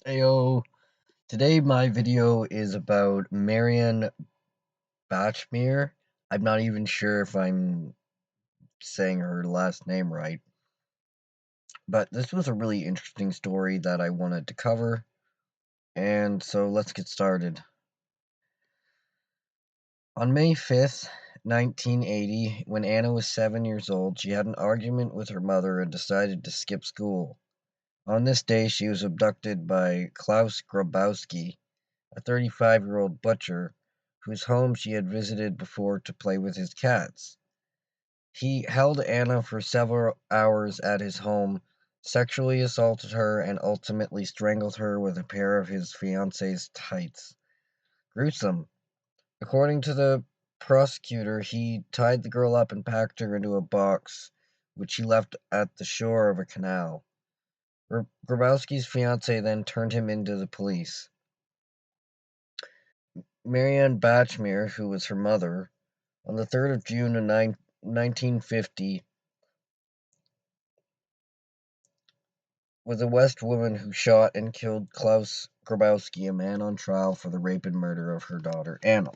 Heyo, today my video is about Marianne Bachmeier. I'm not even sure if I'm saying her last name right, but this was a really interesting story that I wanted to cover, and so let's get started. On May 5th, 1980, when Anna was 7 years old, she had an argument with her mother and decided to skip school. On this day, she was abducted by Klaus Grabowski, a 35-year-old butcher whose home she had visited before to play with his cats. He held Anna for several hours at his home, sexually assaulted her, and ultimately strangled her with a pair of his fiance's tights. Gruesome. According to the prosecutor, he tied the girl up and packed her into a box, which he left at the shore of a canal. Grabowski's fiance then turned him into the police. Marianne Bachmeier, who was her mother, on the 3rd of June of 1950, was a West woman who shot and killed Klaus Grabowski, a man on trial for the rape and murder of her daughter Anna.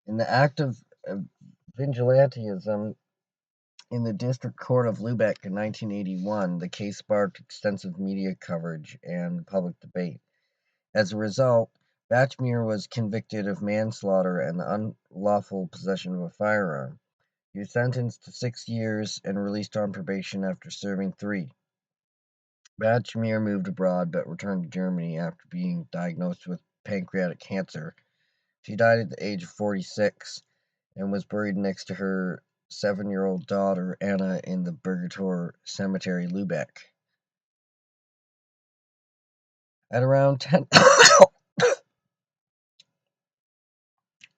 In the act of vigilantism in the District Court of Lubeck in 1981, the case sparked extensive media coverage and public debate. As a result, Bachmeier was convicted of manslaughter and the unlawful possession of a firearm. He was sentenced to 6 years and released on probation after serving 3. Bachmeier moved abroad but returned to Germany after being diagnosed with pancreatic cancer. She died at the age of 46 and was buried next to her 7-year-old daughter Anna in the Burgertor Cemetery, Lubeck. At around 10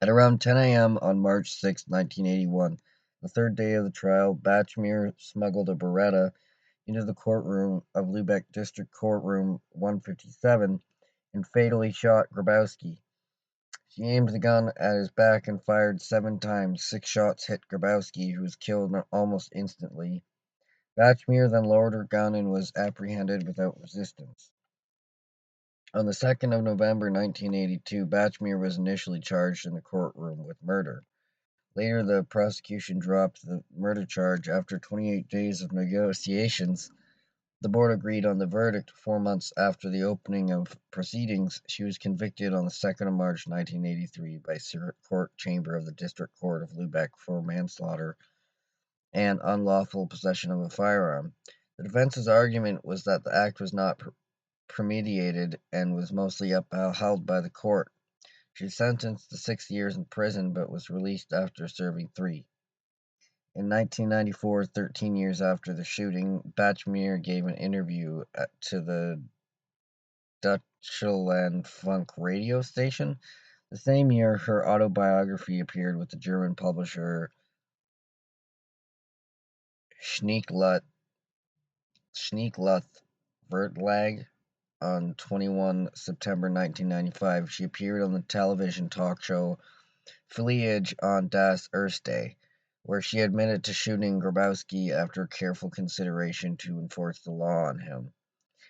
At around 10 a.m. on March 6, 1981, the third day of the trial, Bachmeier smuggled a Beretta into the courtroom of Lubeck District Courtroom 157 and fatally shot Grabowski. She aimed the gun at his back and fired 7 times. 6 shots hit Grabowski, who was killed almost instantly. Bachmeier then lowered her gun and was apprehended without resistance. On the 2nd of November 1982, Bachmeier was initially charged in the courtroom with murder. Later, the prosecution dropped the murder charge after 28 days of negotiations. The board agreed on the verdict 4 months after the opening of proceedings. She was convicted on the 2nd of March 1983 by Circuit Court Chamber of the District Court of Lubeck for manslaughter and unlawful possession of a firearm. The defense's argument was that the act was not premeditated and was mostly upheld by the court. She was sentenced to 6 years in prison but was released after serving 3. In 1994, 13 years after the shooting, Bachmeier gave an interview to the Deutschland Funk radio station. The same year, her autobiography appeared with the German publisher Schneekluth Verlag. On 21 September 1995, she appeared on the television talk show Fliege on Das Erste, where she admitted to shooting Grabowski after careful consideration to enforce the law on him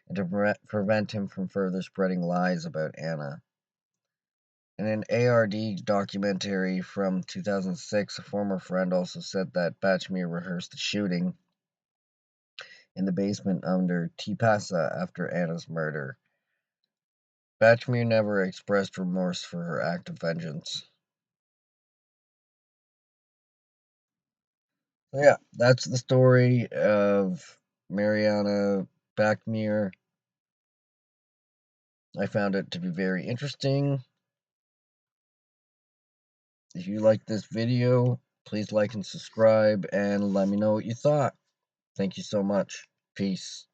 and to prevent him from further spreading lies about Anna. In an ARD documentary from 2006, a former friend also said that Bachmeier rehearsed the shooting in the basement under Tipasa after Anna's murder. Bachmeier never expressed remorse for her act of vengeance. So yeah, that's the story of Marianne Bachmeier. I found it to be very interesting. If you like this video, please like and subscribe and let me know what you thought. Thank you so much. Peace.